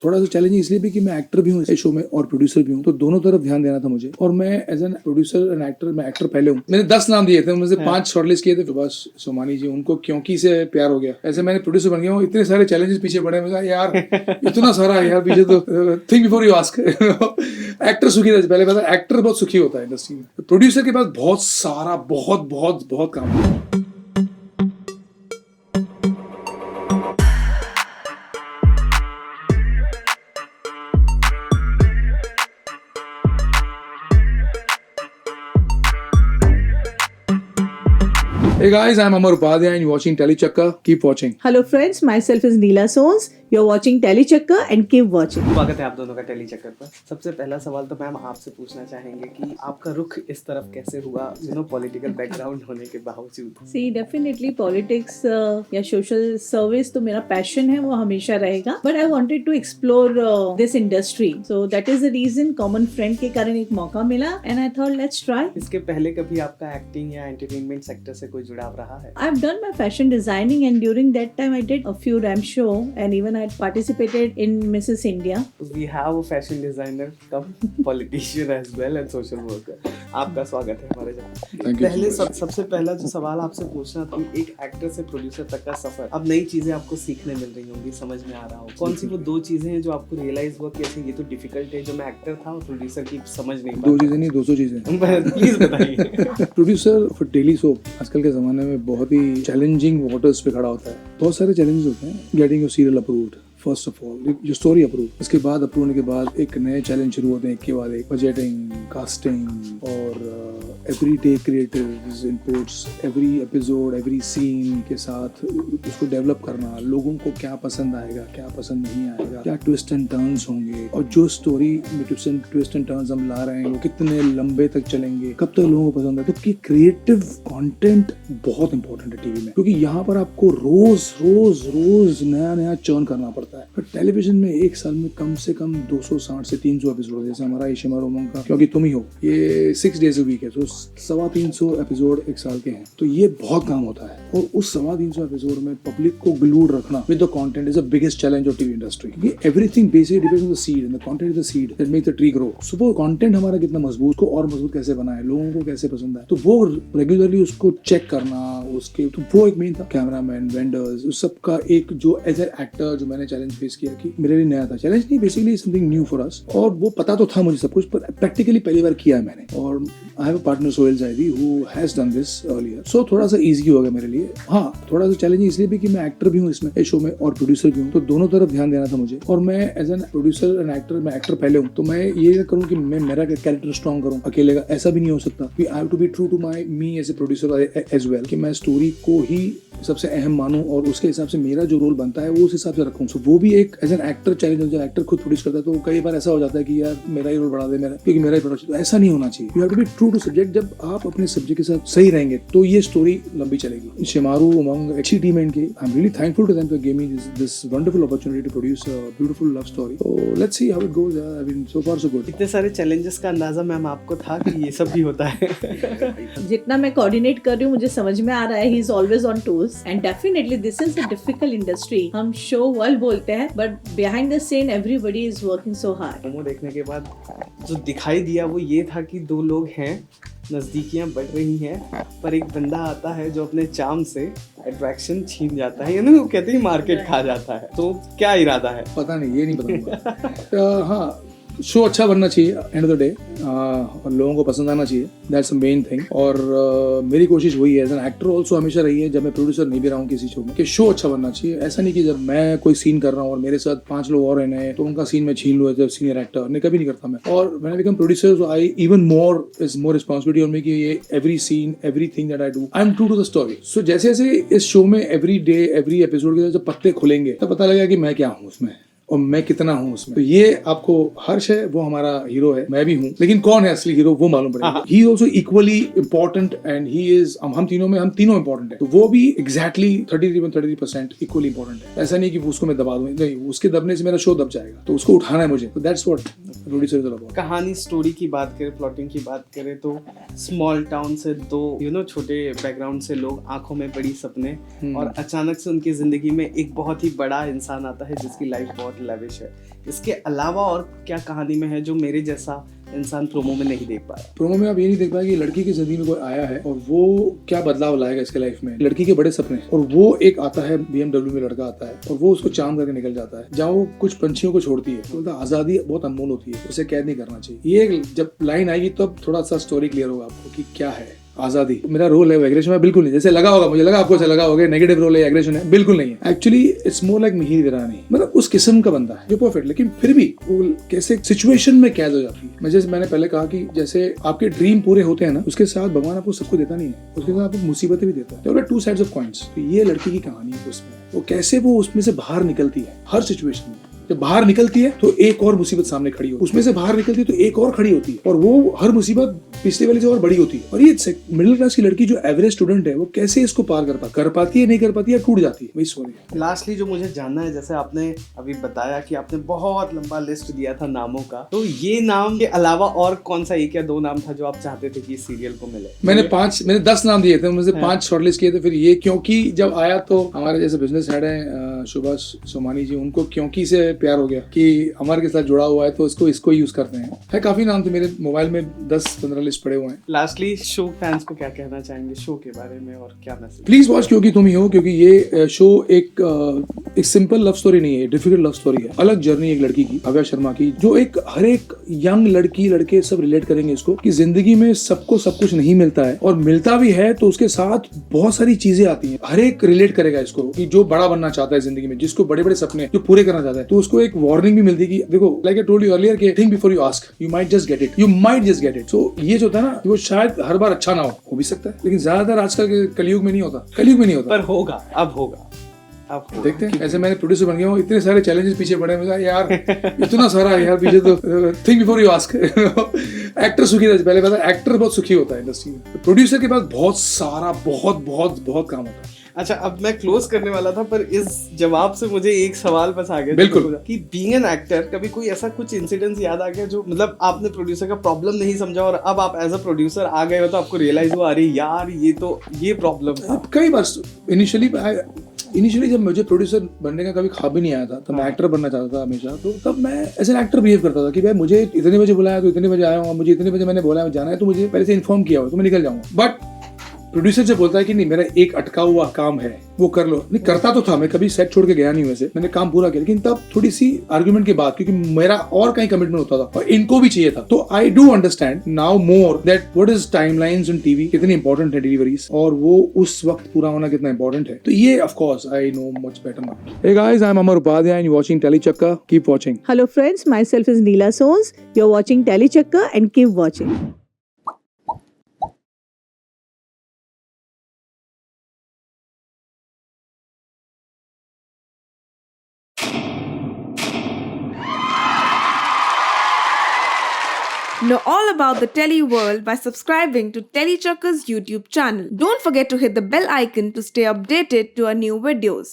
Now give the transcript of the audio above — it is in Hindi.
थोड़ा सा चैलेंजिंग इसलिए भी कि मैं एक्टर भी हूँ इस शो में और प्रोड्यूसर भी हूँ, तो दोनों तरफ ध्यान देना था मुझे। और मैं as an producer and actor, मैं एक्टर पहले हूँ। मैंने 10 नाम दिए थे, उनमें से 5 शॉर्टलिस्ट किए थे। तो बस सोमानी जी, उनको क्योंकि से प्यार हो गया, ऐसे मैंने प्रोड्यूसर बन गया हूँ। इतने सारे चैलेंजेस पीछे पड़े, मैं यार इतना सारा है यार पीछे, तो think before you ask. Actor सुखी था पहले, पता एक्टर बहुत सुखी होता है इंडस्ट्री में, प्रोड्यूसर के पास बहुत सारा बहुत बहुत बहुत काम है। Hey guys, I'm Amar Upadhyay and you're watching Telechakka. Keep watching. Hello friends, myself is Neela Sons. You're watching Telechakka and keep watching. स्वागत है आप दोनों का टेलीचक्कर पर। सबसे पहला सवाल तो मैम आपसे पूछना चाहेंगे कि आपका रुख इस तरफ कैसे हुआ, पॉलिटिकल बैकग्राउंड होने के बावजूद? See, definitely politics या social service तो मेरा passion है, वो हमेशा रहेगा. But I wanted to explore this industry. So that is the reason, common friend के कारण एक मौका मिला and I thought let's try. इसके पहले कभी आपका एक्टिंग या एंटरटेनमेंट सेक्टर से कोई जुड़ाव रहा है? I've done my fashion designing and during that time I did a few ramp show and even I participated in Mrs. India. We have a fashion designer come politician as well and social worker. आपका स्वागत है हमारे जहाँ। पहले सबसे पहला जो सवाल आपसे पूछना था, एक एक्टर से प्रोड्यूसर तक का सफर, अब नई चीजें आपको सीखने मिल रही होंगी, समझ में आ रहा हो, कौन सी वो 2 चीजें हैं जो आपको रियलाइज हुआ कि ऐसे ये तो डिफिकल्ट है जो मैं एक्टर था और प्रोड्यूसर की समझ नहीं पाया? 2 चीजें नहीं, 200 चीजें। प्लीज बताइए। प्रोड्यूसर फॉर डेली सोप आजकल के जमाने में बहुत ही चैलेंजिंग वाटर्स पे खड़ा होता है। बहुत सारे चैलेंजेस होते हैं। Getting your serial approved, first of all जो स्टोरी अप्रूव, उसके बाद अप्रूव होने के बाद एक नए चैलेंज शुरू होते हैं, एक के बाद एक। बजटिंग, कास्टिंग और every day creative inputs, every episode, every scene के साथ उसको डेवलप करना, लोगों को क्या पसंद आएगा, क्या पसंद नहीं आएगा, क्या ट्विस्ट एंड टर्न्स होंगे, और जो स्टोरी में ट्विस्ट एंड टर्न्स हम ला रहे हैं वो कितने लंबे तक चलेंगे, कब तक लोगों को पसंद है। तो क्रिएटिव कंटेंट बहुत इंपॉर्टेंट है टीवी में, क्योंकि यहाँ पर आपको रोज रोज रोज नया नया चर्न करना पड़ता है। पर टेलीविजन में एक साल में कम से कम 260 से 300 एपिसोड, जैसे हमारा ईशमा रोमंग का क्योंकि तुम ही हो, ये 6 डेज अ वीक है, तो 350 एपिसोड एक साल के हैं। तो ये बहुत काम होता है, और उस 350 एपिसोड में पब्लिक को ग्लूड रखना with the content is the biggest challenge of TV industry. क्योंकि everything basically depends on the seed, and the content is the seed that makes the tree grow. So वो कंटेंट हमारा कितना मजबूत, को और मजबूत कैसे बनाए, लोगों को कैसे पसंद आए, तो वो रेगुलरली उसको चेक करना, उसके तो वो एक मेन था। कैमरामैन, वेंडर्स, उस सब का एक जो एज एन एक्टर जो मैंने चैलेंज फेस किया कि मेरे लिए नया था। चैलेंज नहीं, basically something new for us, और वो पता तो था मुझे सब कुछ, पर प्रैक्टिकली पहली बार किया है मैंने। और I have a partner Sohail Zaidi who has done this earlier, so थोड़ा सा इजी हो गया मेरे लिए। हाँ, थोड़ा सा चैलेंजिंग इसलिए भी कि मैं एक्टर भी हूँ इसमें इस शो में और प्रोड्यूसर भी हूँ, तो दोनों तरफ ध्यान देना था मुझे। और मैं as an producer and actor, मैं एक्टर पहले हूँ, तो मैं ये करूँ कि मैं मेरा कैरेक्टर स्ट्रॉन्ग करूँ अकेले का, ऐसा भी नहीं हो सकता। I have to be true to my me as a producer as well, कि मैं स्टोरी को ही सबसे अहम मानूं और उसके हिसाब से मेरा जो रोल बनता है वो उस हिसाब से रखूं। सो वो भी एक एज एन एक्टर चैलेंज, जो एक्टर खुद प्रोड्यूस करता है तो कई बार ऐसा हो जाता है कि यार मेरा ही रोल बढ़ा दे, मेरा, क्योंकि मेरा ही प्रोडक्शन, तो ऐसा नहीं होना चाहिए। You have to be true to subject. जब आप अपने सब्जेक्ट के साथ सही रहेंगे तो ये स्टोरी लंबी चलेगी। शिमारू, उमंग, अच्छी टीम है इनकी। I am really thankful to them for giving me this wonderful opportunity to produce a beautiful love story. So let's see how it goes. I mean so far so good. इतने सारे चैलेंजेस का अंदाजा मैम आपको था कि ये सब भी होता है? जितना मैं कोऑर्डिनेट कर रही हूँ मुझे समझ में आ रहा है, he is always on tools and definitely this is a difficult industry. हम शो वर्ल्ड बोलते हैं, but behind the scene everybody is working so hard. Momo देखने के बाद जो दिखाई दिया वो ये था कि 2 लोग हैं, नज़दीकियाँ बढ़ रही हैं, पर एक बंदा आता है जो अपने चार्म से अट्रैक्शन छीन जाता है, यानी वो कहते हैं मार्केट खा जाता है। तो क्या इरादा है? पता नहीं, ये नहीं बताऊंगा। हाँ, शो अच्छा बनना चाहिए एंड ऑफ द डे, और लोगों को पसंद आना चाहिए, दैट्स द मेन थिंग। और मेरी कोशिश वही है एज एन एक्टर ऑल्सो हमेशा रही है, जब मैं प्रोड्यूसर नहीं भी रहा हूँ किसी शो में, कि शो अच्छा बनना चाहिए। ऐसा नहीं कि जब मैं कोई सीन कर रहा हूँ और मेरे साथ 5 लोग और हैं तो उनका सीन मैं छीन लूँ एज सीनियर एक्टर, नहीं, कभी नहीं करता मैं। और when I become producer so I even more responsibility on me कि ये every scene, everything that I do, I am true to the story. So जैसे जैसे इस शो में एवरी डे, एवरी एपिसोड के जब पत्ते खुलेंगे तो पता लगेगा कि मैं क्या हूँ उसमें और मैं कितना हूँ उसमें। तो ये आपको हर्ष है, वो हमारा हीरो है, मैं भी हूँ, लेकिन कौन है असली हीरो वो मालूम पड़ेगा। He also equally important and he is, हम तीनों इम्पोर्टेंट है, तो वो भी एग्जैक्टली 33% इक्वली इम्पोर्टेंट है। ऐसा नहीं कि उसको मैं दबा दूं, नहीं, उसके दबने से मेरा शो दब जाएगा, तो उसको उठाना है मुझे। तो that's what producer is all about. कहानी स्टोरी की बात करें, प्लॉटिंग की बात करें, तो स्मॉल टाउन से 2 छोटे बैकग्राउंड से लोग, आंखों में बड़ी सपने, और अचानक से उनकी जिंदगी में एक बहुत ही बड़ा इंसान आता है जिसकी लाइफ बहुत बहुत लेविश है, इसके अलावा और क्या कहानी में है जो मेरे जैसा इंसान प्रोमो में नहीं देख पाया? प्रोमो में आप ये नहीं देख पाया कि लड़की की जिंदगी में कोई आया है और वो क्या बदलाव लाएगा इसके लाइफ में, लड़की के बड़े सपने, और वो एक आता है BMW में लड़का आता है और वो उसको चाम करके निकल जाता है, जहाँ वो कुछ पंछियों को छोड़ती है। तो आजादी बहुत अनमोल होती है, उसे कैद नहीं करना चाहिए। ये जब लाइन आएगी तब थोड़ा सा स्टोरी क्लियर होगा आपको कि क्या है आजादी। मेरा रोल है वो एग्रेशन में बिल्कुल नहीं, जैसे लगा होगा, मुझे लगा आपको ऐसा लगा होगा नेगेटिव रोल है, एग्रेशन है, बिल्कुल नहीं है। Actually it's more like Mihir Virani, मतलब उस किस्म का बंदा है जो परफेक्ट, लेकिन फिर भी वो कैसे सिचुएशन में कैद हो जाती है। मैं जैसे मैंने पहले कहा कि जैसे आपके ड्रीम पूरे होते हैं ना, उसके साथ भगवान आपको सब कुछ देता नहीं है, उसके साथ आपको मुसीबतें भी देता है। तो टू साइड्स ऑफ कॉइन्स। तो ये लड़की की कहानी है उसमें, वो कैसे वो उसमें से बाहर निकलती है हर सिचुएशन में। जब बाहर निकलती है तो एक और मुसीबत सामने खड़ी होती है, उसमें से बाहर निकलती है तो एक और खड़ी होती है, और वो हर मुसीबत पिछले वाले से और बड़ी होती है। और ये मिडिल क्लास की लड़की जो एवरेज स्टूडेंट है वो कैसे इसको पार कर पाती है, नहीं कर पाती है, टूट जाती है, वही स्टोरी है। लास्टली जो मुझे जानना है, जैसे आपने अभी बताया कि आपने बहुत लंबा लिस्ट दिया था नामों का, तो ये नाम के अलावा और कौन सा एक या दो नाम था जो आप चाहते थे कि इस सीरियल को मिले? मैंने 10 नाम दिए थे, उनमें से 5 शॉर्टलिस्ट किए थे। फिर ये क्योंकि जब आया तो हमारे जैसे बिजनेस हेड है सुभाष सोमानी जी, उनको क्योंकि से प्यार हो गया कि हमारे के साथ जुड़ा हुआ है तो इसको यूज करते हैं। काफी नाम थे मेरे मोबाइल में, 10-15 लिस्ट पड़े हुए हैं। लास्टली शो फैंस को क्या कहना चाहेंगे शो के बारे में और क्या मैसेज? प्लीज वॉच क्योंकि तुम ही हो, क्योंकि ये शो एक सिंपल लव स्टोरी नहीं है, डिफिकल्ट लव स्टोरी है। अलग जर्नी एक लड़की की, भव्या शर्मा की, जो हर एक यंग लड़की लड़के सब रिलेट करेंगे इसको कि जिंदगी में सबको सब कुछ नहीं मिलता है, और मिलता भी है तो उसके साथ बहुत सारी चीजें आती हैं। हर एक रिलेट करेगा इसको कि जो बड़ा बनना चाहता है जिंदगी में, जिसको बड़े बड़े सपने जो पूरे करना चाहता है, तो उसको एक वार्निंग भी मिलती है कि देखो, like I told you earlier कि think before you ask, you might just get it. So ये जो था ना, वो शायद हर बार अच्छा ना हो भी सकता है, लेकिन ज्यादातर आजकल के कलयुग में नहीं होता, पर होगा, अब होगा। देखते हैं। ऐसे मैंने प्रोड्यूसर बन गया हूँ, इतने सारे चैलेंजेस पीछे पड़े हैं यार, इतना सारा है यार पीछे। तो think before you ask. Actor सुखी था, पहले पता, एक्टर बहुत सुखी होता है इंडस्ट्री में, प्रोड्यूसर के पास बहुत सारा बहुत काम होता है। अच्छा, अब मैं क्लोज करने वाला था, पर इस जवाब से मुझे एक सवाल बस आ गया। बिल्कुल, कि बीइंग एन एक्टर, कभी कोई ऐसा कुछ इंसिडेंस याद आ गया जो मतलब आपने प्रोड्यूसर का प्रॉब्लम नहीं समझा और अब आप एज अ प्रोड्यूसर आ गए हो तो आपको रियलाइज हुआ, अरे यार ये प्रॉब्लम था? कई बार इनिशियली जब मुझे प्रोड्यूसर बनने का कभी ख्वाब ही नहीं आया था, तब मैं एक्टर बनना चाहता था हमेशा। तो तब मैं एज एन एक्टर बिहेव करता था कि भाई मुझे इतने बजे बुलाया तो इतने बजे आया हूँ, मुझे इतने बजे मैंने बोला है जाना है तो मुझे पहले से इन्फॉर्म किया हो तो मैं निकल जाऊंगा। बट प्रोड्यूसर जब बोलता है कि नहीं, मेरा एक अटका हुआ काम है वो कर लो, नहीं करता तो था, मैं कभी सेट छोड़ के गया नहीं, वैसे मैंने काम पूरा किया, लेकिन तब थोड़ी सी आर्गुमेंट के बाद, क्योंकि मेरा और कहीं कमिटमेंट होता था और इनको भी चाहिए था, तो I do understand now more that what is timelines in TV, कितनी इंपॉर्टेंट है डिलीवरीज, और वो उस वक्त पूरा होना कितना इंपॉर्टेंट है। तो ये of course I know much better now. Hey guys, I am Amar Upadhyay and you watching Tellychakkar, keep watching. Hello friends, myself is Neela Sons. You're watching Telechakka and keep watching. Know all about the Tele world by subscribing to Telechakka's YouTube channel. Don't forget to hit the bell icon to stay updated to our new videos.